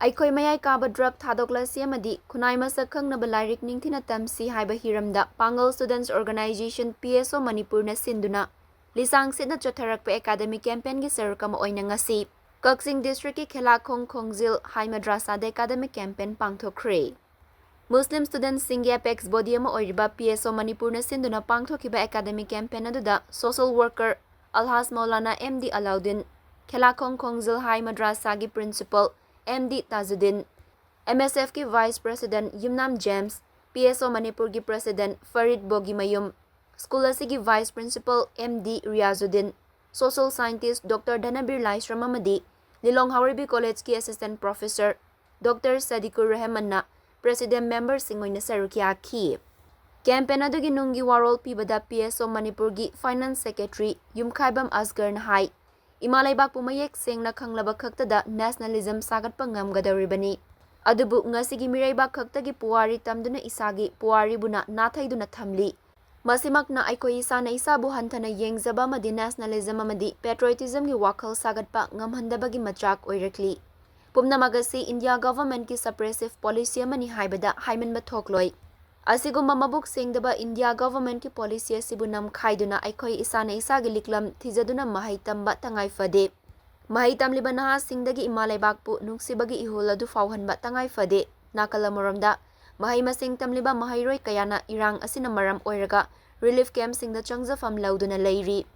ꯑꯩꯈꯣꯏ ꯃꯌꯥꯏ ꯀꯥꯕ ꯗ꯭ꯔꯒ ꯊꯥꯗꯣꯛꯂꯁꯤ ꯑꯃꯗꯤ ꯈꯨꯟꯅꯥꯏ ꯃꯁꯛ ꯈꯪꯅꯕ ꯂꯥꯏꯔꯤꯛ ꯅꯤꯡꯊꯤꯅ ꯇꯝꯁꯤ ꯍꯥꯏꯕ ꯍꯤꯔꯝꯗ ꯄꯥꯡꯒꯜ ꯁ꯭ꯇꯨꯗꯦꯟꯠꯁ ꯑꯣꯔꯒꯅꯥꯏꯖꯦꯁꯟ PSO ꯃꯅꯤꯄꯨꯔꯅ ꯁꯤꯟꯗꯨꯅ ꯂꯤꯁꯥꯡ ꯁꯤꯠꯅ ꯆꯠꯊꯔꯛꯄ ꯑꯦꯀꯥꯗꯃꯤꯛ ꯀꯦꯝꯄꯦꯟꯒꯤ ꯁꯔꯨꯛ ꯑꯃ ꯑꯣꯏꯅ ꯉꯁꯤ ꯀꯛꯆꯤꯡ ꯗꯤꯁꯇ꯭ꯔꯤꯛꯀꯤ ꯈꯦꯂꯥꯈꯣꯡ ꯈꯣꯡꯖꯤꯜ ꯍꯥꯏ ꯃꯗ꯭ꯔꯥꯁꯥꯗ ꯑꯦꯀꯥꯗꯃꯤꯛ ꯀꯦꯝꯄꯦꯟ ꯄꯥꯡꯊꯣꯛꯈ꯭ꯔꯦ꯫ ꯃꯨꯁꯂꯤꯝ ꯁ꯭ꯇꯨꯗꯦꯟꯠꯁꯤꯡꯒꯤ ꯑꯦꯄꯦꯛꯁ ꯕꯣꯗꯤ ꯑꯃ ꯑꯣꯏꯔꯤꯕ PSO ꯃꯅꯤꯄꯨꯔꯅ ꯁꯤꯟꯗꯨꯅ ꯄꯥꯡꯊꯣꯛꯈꯤꯕ ꯑꯦꯀꯥꯗꯃꯤꯛ ꯀꯦꯝꯄꯦꯟ ꯑꯗꯨꯗ social worker Alhaj Maulana MD Alauddin, Khelakhong Khongjil high ꯃꯗ꯭ꯔꯥꯁꯥꯒꯤ ꯄ꯭ꯔꯤꯟꯁꯤꯄꯜ MD ꯇꯥꯖꯨꯗꯤꯟ, MSFꯀꯤ vice president Yumnam James, PSO ꯃꯅꯤꯄꯨꯔꯒꯤ ꯄ꯭ꯔꯦꯁꯤꯗꯦꯟꯠ ꯐꯔꯤꯗ ꯕꯣꯒꯤꯃꯌꯨꯝ, ꯁ꯭ꯀꯨꯜ ꯑꯁꯤꯒꯤ vice principal MD Riyazuddin, social scientist doctor Dhanabir Laishram ꯑꯃꯗꯤ ꯂꯤꯂꯣꯡ ꯍꯥꯎꯔꯩꯕꯤ ꯀꯣꯂꯦꯖꯀꯤ ꯑꯦꯁꯤꯁꯇꯦꯟꯠ ꯄ꯭ꯔꯣꯐꯦꯁꯔ ꯗꯣꯛꯇꯔ ꯁꯗꯤꯀꯨꯔ ꯔꯦꯍꯃꯟꯅ ꯄ꯭ꯔꯦꯁꯤꯗꯦꯟꯠ ꯃꯦꯝꯕꯔꯁꯤꯡ ꯑꯣꯏꯅ ꯁꯔꯨꯛ ꯌꯥꯈꯤ꯫ ꯀꯦꯝꯄꯦꯟ ꯑꯗꯨꯒꯤ ꯅꯨꯡꯒꯤ ꯋꯥꯔꯣꯜ ꯄꯤꯕꯗ PSO ꯃꯅꯤꯄꯨꯔꯒꯤ ꯐꯥꯏꯅꯥꯟꯁ ꯁꯦꯀ꯭ꯔꯦꯇꯔꯤ ꯌꯨꯝꯈꯥꯏꯕꯝ ꯑꯁꯒꯔꯅ ꯍꯥꯏ, ꯏꯃꯥ ꯂꯩꯕꯥꯛꯄꯨ ꯃꯌꯦꯛ ꯁꯦꯡꯅ ꯈꯪꯂꯕ ꯈꯛꯇꯗ ꯅꯦꯁꯅꯦꯂꯤꯖꯝ ꯁꯥꯒꯠꯄ ꯉꯝꯒꯗꯧꯔꯤꯕꯅꯤ꯫ ꯑꯗꯨꯕꯨ ꯉꯁꯤꯒꯤ ꯃꯤꯔꯩꯕꯥꯛ ꯈꯛꯇꯒꯤ ꯄꯨꯋꯥꯔꯤ ꯇꯝꯗꯨꯅ ꯏꯁꯥꯒꯤ ꯄꯨꯋꯥꯔꯤꯕꯨꯅ ꯅꯥꯊꯩꯗꯨꯅ ꯊꯝꯂꯤ꯫ ꯃꯁꯤꯃꯛꯅ ꯑꯩꯈꯣꯏ ꯏꯁꯥꯅ ꯏꯁꯥꯕꯨ ꯍꯟꯊꯅ ꯌꯦꯡꯖꯕ ꯑꯃꯗꯤ ꯅꯦꯁꯅꯦꯂꯤꯖꯝ ꯑꯃꯗꯤ ꯄꯦꯇ꯭ꯔꯣꯏꯇꯤꯖꯝꯒꯤ ꯋꯥꯈꯜ ꯁꯥꯒꯠꯄ ꯉꯝꯍꯟꯗꯕꯒꯤ ꯃꯆꯥꯛ ꯑꯣꯏꯔꯛꯂꯤ꯫ ꯄꯨꯝꯅꯃꯛ ꯑꯁꯤ ꯏꯟꯗꯤꯌꯥ ꯒꯚꯔꯟꯃꯦꯟꯠꯀꯤ ꯁꯄ꯭ꯔꯦꯁꯤꯚ ꯄꯣꯂꯤꯁꯤ ꯑꯃꯅꯤ ꯍꯥꯏꯕꯗ ꯍꯥꯏꯃꯟꯕ ꯊꯣꯛꯂꯣꯏ꯫ ꯑꯁꯤꯒꯨꯝꯕ ꯃꯕꯨꯛ ꯁꯦꯡꯗꯕ ꯏꯟꯗꯤꯌꯥ ꯒꯚꯔꯟꯃꯦꯟꯠꯀꯤ ꯄꯣꯂꯤꯁꯤ ꯑꯁꯤꯕꯨ ꯅꯝꯈꯥꯏꯗꯨꯅ ꯑꯩꯈꯣꯏ ꯏꯁꯥꯅ ꯏꯁꯥꯒꯤ ꯂꯤꯛꯂꯝ ꯊꯤꯖꯗꯨꯅ ꯃꯍꯩ ꯇꯝꯕ ꯇꯉꯥꯏ ꯐꯗꯦ꯫ ꯃꯍꯩ ꯇꯝꯂꯤꯕ ꯅꯍꯥꯁꯤꯡꯗꯒꯤ ꯏꯃꯥ ꯂꯩꯕꯥꯛꯄꯨ ꯅꯨꯡꯁꯤꯕꯒꯤ ꯏꯍꯨꯜ ꯑꯗꯨ ꯐꯥꯎꯍꯟꯕ ꯇꯉꯥꯏ ꯐꯗꯦ꯫ ꯅꯥꯀꯜ ꯑꯃꯔꯣꯝꯗ ꯃꯍꯩ ꯃꯁꯤꯡ ꯇꯝꯂꯤꯕ ꯃꯍꯩꯔꯣꯏ ꯀꯌꯥꯅ ꯏꯔꯥꯡ ꯑꯁꯤꯅ ꯃꯔꯝ ꯑꯣꯏꯔꯒ ꯔꯤꯂꯤꯐ ꯀꯦꯝꯞꯁꯤꯡꯗ ꯆꯪꯖꯐꯝ ꯂꯧꯗꯨꯅ ꯂꯩꯔꯤ꯫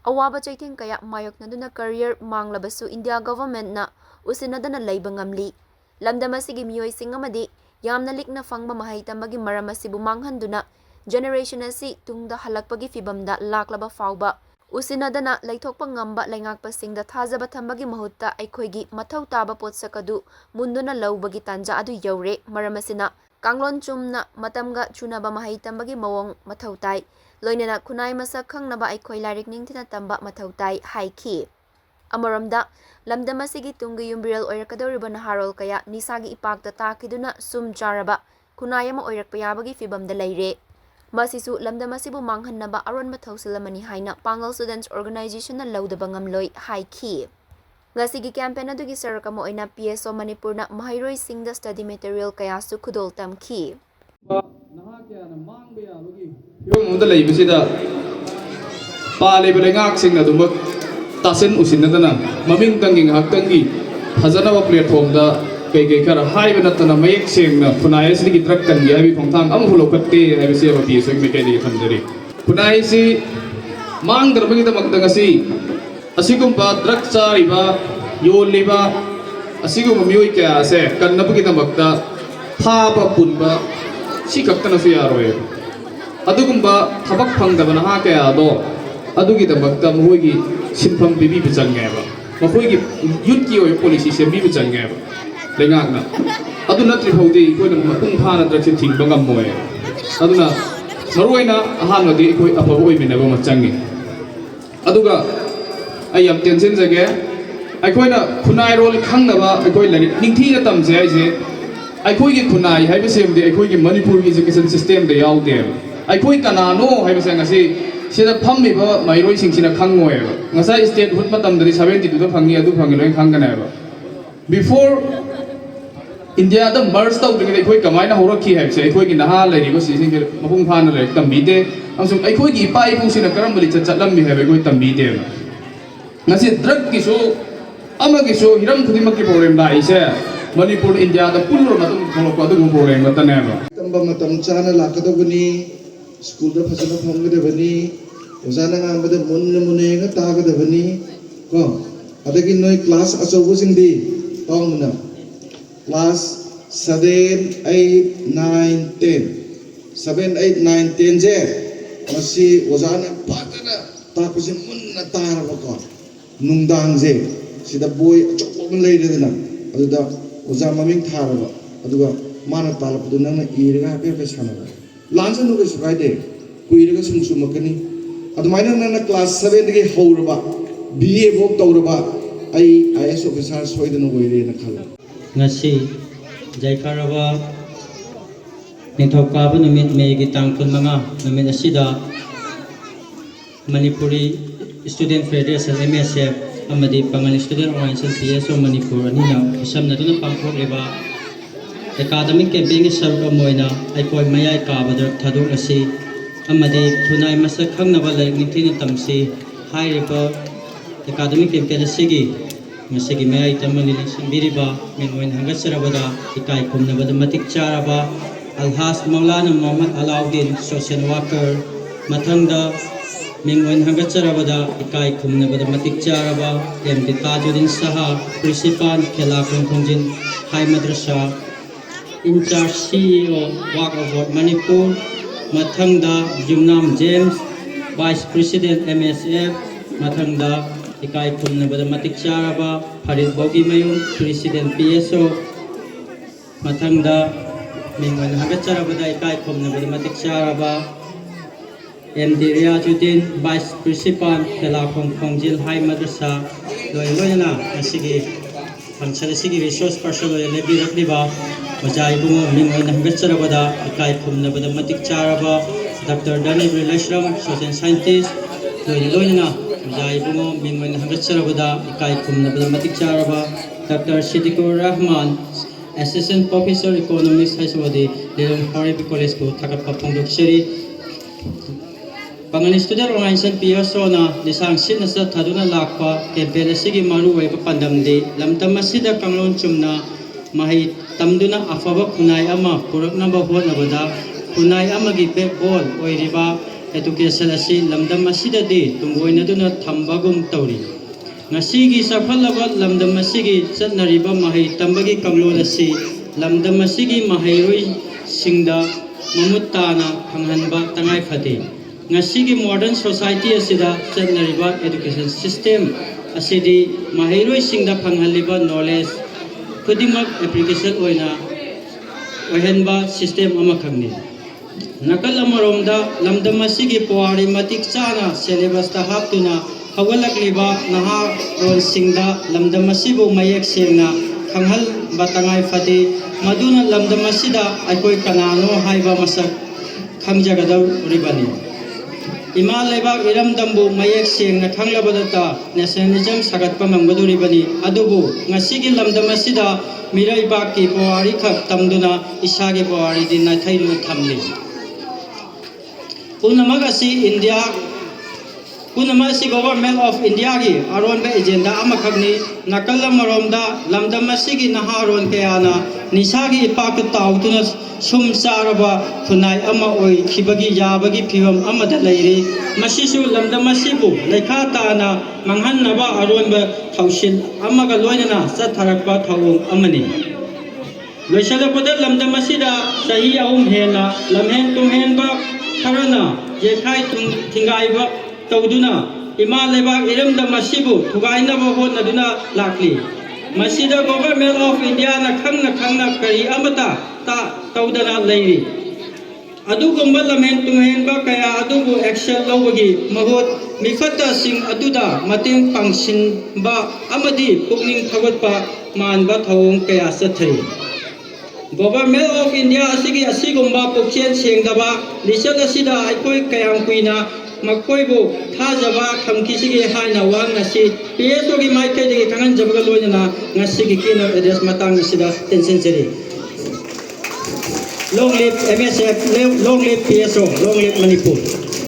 ꯑꯋꯥꯕ ꯆꯩꯊꯦꯡ ꯀꯌꯥ ꯃꯥꯌꯣꯛꯅꯗꯨꯅ ꯀꯦꯔꯤꯌꯔ ꯃꯥꯡꯂꯕꯁꯨ ꯏꯟꯗꯤꯌꯥ ꯒꯚꯔꯟꯃꯦꯟꯠꯅ ꯎꯁꯤꯟꯅꯗꯅ ꯂꯩꯕ ꯉꯝꯂꯤ꯫ ꯂꯝꯗꯝ ꯑꯁꯤꯒꯤ ꯃꯤꯑꯣꯏꯁꯤꯡ ꯑꯃꯗꯤ ꯌꯥꯝꯅ ꯂꯤꯛꯅ ꯐꯪꯕ ꯃꯍꯩ ꯇꯝꯕꯒꯤ ꯃꯔꯝ ꯑꯁꯤꯕꯨ ꯃꯥꯡꯍꯟꯗꯨꯅ ꯖꯦꯅꯦꯔꯦꯁꯟ ꯑꯁꯤ ꯇꯨꯡꯗ ꯍꯜꯂꯛꯄꯒꯤ ꯐꯤꯚꯝꯗ ꯂꯥꯛꯂꯕ ꯐꯥꯎꯕ ꯎꯁꯤꯟꯅꯗꯅ ꯂꯩꯊꯣꯛꯄ ꯉꯝꯕ ꯂꯩꯉꯥꯛꯄꯁꯤꯡꯗ ꯊꯥꯖꯕ ꯊꯝꯕꯒꯤ ꯃꯍꯨꯠꯇ ꯑꯩꯈꯣꯏꯒꯤ ꯃꯊꯧ ꯇꯥꯕ ꯄꯣꯠꯁꯛ ꯑꯗꯨ ꯃꯨꯟꯗꯨꯅ ꯂꯧꯕꯒꯤ ꯇꯥꯟꯖꯥ ꯑꯗꯨ ꯌꯧꯔꯦ꯫ ꯃꯔꯝ ꯑꯁꯤꯅ ꯀꯥꯡꯂꯣꯟ ꯆꯨꯝꯅ ꯃꯇꯝꯒ ꯆꯨꯅꯕ ꯃꯍꯩ ꯇꯝꯕꯒꯤ ꯃꯑꯣꯡ ꯃꯊꯧ ꯇꯥꯏ꯫ ꯂꯣꯏꯅꯅ ꯈꯨꯟꯅꯥꯏ ꯃꯁꯛ ꯈꯪꯅꯕ ꯑꯩꯈꯣꯏ ꯂꯥꯏꯔꯤꯛ ꯅꯤꯡꯊꯤꯅ ꯇꯝꯕ ꯃꯊꯧ ꯇꯥꯏ ꯍꯥꯏꯈꯤ꯫ ꯑꯃꯔꯣꯝꯗ ꯂꯝꯗꯝ ꯑꯁꯤꯒꯤ ꯇꯨꯡꯒꯤ ꯌꯨꯝꯕꯤꯔꯦꯜ ꯑꯣꯏꯔꯛꯀꯗꯧꯔꯤꯕ ꯅꯍꯥꯔꯣꯜ ꯀꯌꯥ ꯅꯤꯁꯥꯒꯤ ꯏꯄꯥꯛꯇ ꯇꯥꯈꯤꯗꯨꯅ ꯁꯨꯝ ꯆꯥꯔꯕ ꯈꯨꯟꯅꯥꯏ ꯑꯃ ꯑꯣꯏꯔꯛꯄ ꯌꯥꯕꯒꯤ ꯐꯤꯚꯝꯗ ꯂꯩꯔꯦ꯫ ꯃꯁꯤꯁꯨ ꯂꯝꯗꯝ ꯑꯁꯤꯕꯨ ꯃꯥꯡꯍꯟꯅꯕ ꯑꯔꯣꯟꯕ ꯊꯧꯁꯤꯜ ꯑꯃꯅꯤ ꯍꯥꯏꯅ ꯄꯥꯡꯒꯜ ꯁ꯭ꯇꯨꯗꯦꯟꯠꯁ ꯑꯣꯔꯒꯅꯥꯏꯖꯦꯁꯟꯅ ꯂꯧꯗꯕ ꯉꯝꯂꯣꯏ ꯍꯥꯏꯈꯤ꯫ ꯉꯁꯤꯒꯤ ꯀꯦꯝꯄꯦꯟ ꯑꯗꯨꯒꯤ ꯁꯔꯨꯛ ꯑꯃ ꯑꯣꯏꯅ PSO ꯃꯅꯤꯄꯨꯔꯅ ꯃꯍꯩꯔꯣꯏꯁꯤꯡꯗ ꯁ꯭ꯇꯗꯤ ꯃꯦꯇꯔꯤꯌꯦꯜ ꯀꯌꯥꯁꯨ ꯈꯨꯗꯣꯜ ꯇꯝꯈꯤ꯫ ꯅꯍꯥ ꯀꯌꯥꯅ ꯃꯥꯡꯕ ꯌꯥꯕꯒꯤ ꯐꯤꯚꯝ ꯑꯃꯗ ꯂꯩꯕꯁꯤꯗ ꯄꯥꯜꯂꯤꯕ ꯂꯩꯉꯥꯛꯁꯤꯡꯅ ꯑꯗꯨꯃꯛ ꯇꯥꯁꯤꯟ ꯎꯁꯤꯟꯅꯗꯅ ꯃꯃꯤꯡꯇꯪꯒꯤ ꯉꯥꯏꯍꯥꯛꯇꯪꯒꯤ ꯐꯖꯅꯕ ꯄ꯭ꯂꯦꯠꯐꯣꯝꯗ ꯀꯩ ꯈꯔ ꯍꯥꯏꯕ ꯅꯠꯇꯅ ꯃꯌꯦꯛ ꯁꯦꯡꯅ ꯈꯨꯟꯅꯥꯏ ꯑꯁꯤꯗꯒꯤ ꯗ꯭ꯔꯒ ꯀꯟꯒꯦ ꯍꯥꯏꯕꯒꯤ ꯈꯣꯡꯊꯥꯡ ꯑꯃꯐꯥꯎ ꯂꯧꯈꯠꯇꯦ ꯍꯥꯏꯕꯁꯤ PSOꯒꯤ ꯃꯥꯏꯀꯩꯗꯒꯤ ꯊꯝꯖꯔꯤ꯫ ꯈꯨꯟꯅꯥꯏꯁꯤ ꯃꯥꯡꯗꯅꯕꯒꯤꯗꯃꯛꯇ ꯉꯁꯤ ꯑꯁꯤꯒꯨꯝꯕ ꯗ꯭ꯔꯒ ꯆꯥꯔꯤꯕ, ꯌꯣꯜꯂꯤꯕ ꯑꯁꯤꯒꯨꯝꯕ ꯃꯤꯑꯣꯏ ꯀꯌꯥ ꯑꯁꯦ ꯀꯟꯅꯕꯒꯤꯗꯃꯛꯇ ꯐꯥꯕ ꯄꯨꯟꯕ ꯁꯤ ꯈꯛꯇꯅꯁꯨ ꯌꯥꯔꯣꯏ꯫ ꯑꯗꯨꯒꯨꯝꯕ ꯊꯕꯛ ꯐꯪꯗꯕ ꯅꯍꯥ ꯀꯌꯥꯗꯣ ꯑꯗꯨꯒꯤꯗꯃꯛꯇ ꯃꯈꯣꯏꯒꯤ ꯁꯤꯟꯐꯝ ꯄꯤꯕꯤꯕ ꯆꯪꯉꯦꯕ, ꯃꯈꯣꯏꯒꯤ ꯌꯨꯠꯀꯤ ꯑꯣꯏꯕ ꯄꯣꯂꯤꯁꯤ ꯁꯦꯝꯕꯤꯕ ꯆꯪꯉꯦꯕ ꯂꯩꯉꯥꯛꯅ꯫ ꯑꯗꯨ ꯅꯠꯇ꯭ꯔꯤ ꯐꯥꯎꯗꯤ ꯑꯩꯈꯣꯏꯅ ꯃꯄꯨꯡ ꯐꯥꯅ ꯗ꯭ꯔꯒꯁꯦ ꯊꯤꯡꯕ ꯉꯝꯃꯣꯏ꯫ ꯑꯗꯨꯅ ꯃꯔꯨꯑꯣꯏꯅ ꯑꯍꯥꯟꯕꯗꯤ ꯑꯩꯈꯣꯏ ꯑꯐꯕ ꯑꯣꯏꯃꯤꯟꯅꯕ ꯑꯃ ꯆꯪꯉꯤ꯫ ꯑꯗꯨꯒ ꯑꯩ ꯌꯥꯝ ꯇꯦꯟꯁꯤꯟꯖꯒꯦ, ꯑꯩꯈꯣꯏꯅ ꯈꯨꯟꯅꯥꯏꯔꯣꯜ ꯈꯪꯅꯕ ꯑꯩꯈꯣꯏ ꯂꯥꯏꯔꯤꯛ ꯅꯤꯡꯊꯤꯅ ꯇꯝꯁꯦ ꯍꯥꯏꯁꯦ ꯑꯩꯈꯣꯏꯒꯤ ꯈꯨꯟꯅꯥꯏ ꯍꯥꯏꯕꯁꯤꯃꯗꯤ ꯑꯩꯈꯣꯏꯒꯤ ꯃꯅꯤꯄꯨꯔꯒꯤ ꯏꯖꯨꯀꯦꯁꯟ ꯁꯤꯁꯇꯦꯝꯗ ꯌꯥꯎꯗꯦꯕ꯫ ꯑꯩꯈꯣꯏ ꯀꯅꯥꯅꯣ ꯍꯥꯏꯕꯁꯦ ꯉꯁꯤ ꯁꯤꯗ ꯐꯝꯃꯤꯕ ꯃꯍꯩꯔꯣꯏꯁꯤꯡꯁꯤꯅ ꯈꯪꯉꯣꯏꯕ꯫ ꯉꯁꯥꯏ ꯁ꯭ꯇꯦꯠꯍꯨꯗ ꯃꯇꯝꯗꯗꯤ 72ꯗ ꯐꯪꯉꯤ, ꯑꯗꯨ ꯐꯪꯉꯤ ꯂꯣꯏꯅ ꯈꯪꯒꯅꯦꯕ꯫ ꯕꯤꯐꯣꯔ ꯏꯟꯗꯤꯌꯥꯗ ꯃꯔꯖ ꯇꯧꯗ꯭ꯔꯤꯉꯩꯗ ꯑꯩꯈꯣꯏ ꯀꯃꯥꯏꯅ ꯍꯧꯔꯛꯈꯤ ꯍꯥꯏꯕꯁꯦ ꯑꯩꯈꯣꯏꯒꯤ ꯅꯍꯥ ꯂꯩꯔꯤꯕ ꯁꯤꯁꯤꯡꯁꯦ ꯃꯄꯨꯡ ꯐꯥꯅ ꯂꯥꯏꯔꯤꯛ ꯇꯝꯕꯤꯗꯦ, ꯑꯃꯁꯨꯡ ꯑꯩꯈꯣꯏꯒꯤ ꯏꯄꯥ ꯏꯄꯨꯁꯤꯅ ꯀꯔꯝꯕ ꯂꯤꯆꯠ ꯆꯠꯂꯝꯃꯤ ꯍꯥꯏꯕ ꯑꯩꯈꯣই ꯇꯝꯕꯤꯗꯦꯕ꯫ ꯉꯁꯤ ꯗ꯭ꯔꯒꯀꯤꯁꯨ ꯑꯃꯒꯤꯁꯨ ꯍꯤꯔꯝ ꯈꯨꯗꯤꯡꯃꯛꯀꯤ ꯄ꯭ꯔꯣꯕ꯭ꯂꯦꯝ ꯂꯥꯛꯏꯁꯦ ꯃꯅꯤꯄꯨꯔ ꯏꯟꯗꯤꯌꯥꯗ ꯄꯨꯜꯂꯨꯔ ꯃꯇꯨꯡ ꯊꯣꯛꯂꯛꯄ ꯑꯗꯨꯒꯨꯝꯕ ꯄ꯭ꯔꯣꯕ꯭ꯂꯦꯝ ꯉꯥꯛꯇꯅꯦꯕ꯫ ꯇꯝꯕ ꯃꯇꯝ ꯆꯥꯅ ꯂꯥꯛꯀꯗꯕꯅꯤ, ꯁ꯭ꯀꯨꯜꯗ ꯐꯖꯅ ꯐꯝꯒꯗꯕꯅꯤ, ꯑꯣꯖꯥꯅ ꯉꯥꯡꯕꯗ ꯃꯨꯟꯅ ꯃꯨꯟꯅ ꯌꯦꯡꯉ ꯇꯥꯒꯗꯕꯅꯤ ꯀꯣ꯫ ꯑꯗꯒꯤ ꯅꯣꯏ ꯀ꯭ꯂꯥꯁ ꯑꯆꯧꯕꯁꯤꯡꯗꯤ ꯇꯥꯎꯃꯨꯟꯅ ꯀ꯭ꯂꯥꯁ 7, 8, 9, 10 7, 8, 9, 10ꯁꯦ ꯃꯁꯤ ꯑꯣꯖꯥꯅ ꯐꯖꯅ ꯇꯥꯛꯄꯁꯦ ꯃꯨꯟꯅ ꯇꯥꯔꯕꯀꯣ, ꯅꯨꯡꯗꯥꯡꯁꯦ ꯁꯤꯗ ꯕꯣꯏ ꯑꯆꯧꯕ ꯑꯃ ꯂꯩꯔꯦꯗꯅ ꯑꯗꯨꯗ ꯑꯣꯖꯥ ꯃꯃꯤꯡ ꯊꯥꯔꯕ, ꯑꯗꯨꯒ ꯃꯥꯅ ꯇꯥꯜꯂꯛꯄꯗꯨ ꯅꯪꯅ ꯏꯔꯒ ꯍꯥꯏꯐꯦꯠ ꯁꯥꯟꯅꯕ, ꯂꯥꯟꯁꯅꯨ ꯀꯩꯁꯨ ꯀꯥꯏꯗꯦ, ꯀꯨꯏꯔꯒ ꯁꯨꯝ ꯆꯨꯝꯃꯛꯀꯅꯤ꯫ ꯑꯗꯨꯃꯥꯏꯅ ꯅꯪꯅ ꯀ꯭ꯂꯥꯁ 7ꯗꯒꯤ ꯍꯧꯔꯕ BA ꯐꯥꯎ ꯇꯧꯔꯕ ꯑꯩ IAS ꯑꯣꯐꯤꯁꯥꯔ ꯁꯣꯏꯗꯅ ꯑꯣꯏꯔꯦꯅ ꯈꯜꯂꯦ꯫ ꯉꯁꯤ ꯌꯥꯏꯐꯔꯕ ꯅꯤꯡꯊꯧꯀꯥꯕ ꯅꯨꯃꯤꯠ ꯃꯦꯒꯤ ꯇꯥꯡ 15 ꯅꯨꯃꯤꯠ ꯑꯁꯤꯗ Manipuri student federation MSF amadi Pangal Student Organization PSO Manipur anina isamnaduna pangthokliba academic campaign saruk amoina aikoi mayai kabadar thadok asi amadi thunai masak khangnaba laik nithina tamsi hairiba academic campaign asigi ngasigi mayai tamani lisingbiriba mingoin hangasarabada ikai kumnabada matik charaba Alhas Maulana Muhammad Alauddin social worker mathangda mingoin hangasarabada ikai kumnabada matik charaba MD Tajuddin Saha principal Khela Khongjin High Madrasa in charge CEO Walk of World Manipur mathangda Jumnam James Vice President MSF mathangda ikai kumnabada matik charaba Farid Bogi Mayum President PSO mathangda mingoin hangasarabada ikai kumnabada matik charaba MD Riyajuddin Vice Principal Khela Khongjin High Madrasa loyana asigi function asigi resource person lebi rakliba Ojai bungo mingoin hangasarabada ikai kumnabada matik charaba Dr. Danib Relashram social scientist loyana Ojai bungo mingoin hangasarabada ikai kumnabada matik charaba Dr. Siddiqur Rahman Assistant Professor Economics Haiswadi Lelong Haribi College ko thakapa phongdokseri Pangal Student Organization PSO na lisang sin sa thaduna lakpa campaign asigi maru waiba pandamde lamdam asida kanglon chumna mahi tamduna afaba khunai ama puraknaba honabada khunai amagi backbone oiriba education asi lamdam asida de tungoinaduna thambagum tawri ngasigi safalaba lamdam asigi chatnariba mahi tambagi kanglon asi lamdam asigi mahairoi singda mamutana phanghanba tangai phate ngasigi modern society asida chatnariba education system asidi mahairoi singda phanghaliba knowledge kudimak application oina ohenba system ama khangni nakal amaromda lamdam asigi powari matik chana syllabus ta haptuna hawalakliba naha ron singda lamdam asibu mayek sengna khanghal batangai phati maduna lamdam asida aikoi kanano haiba masak khangjagadau ribani Ima lebak iram dambu mayek seng na khanglabadata nationalism sagatpa mangmaduribani adubu ngasigi lamdam asida mirai baki powari khak tamduna isage powari din na thairu thamli punamagasi India punamasi government of India gi aron ba agenda amakhagni nakalla maromda lamdam asigi naharon kayana nisagi ipak tautuna sum saraba khunai ama oi khibagi yabagi phibam amada leiri masisu lamdam asibu lekha taana manghannaba aronba thausin amaga loinana satharakpa thawung amani loisalapada lamdam asida sahi ahum hena lamhen tumhenba tharana jekhai thingaiba tawduna ima lebak iramdam asibu thugainaba hotnaduna lakli masida government of India na khangna kari amata ta tawdana leiri adugumba lamhen tumhenba kaya adubu action lawagi mahot mifata sing aduda mateng pangsin ba amadi pukning thawatpa manba thawong kaya sathai government of India asigi asigumba pukchen sengdaba lisal asida aikoi kayam kuina makoibu thajaba khamkisigi haina wang nasi PSO gi maike gi kangan jabaga loina ngasigi kino address matang asida tension jeri long live MSF long live PSO long live Manipur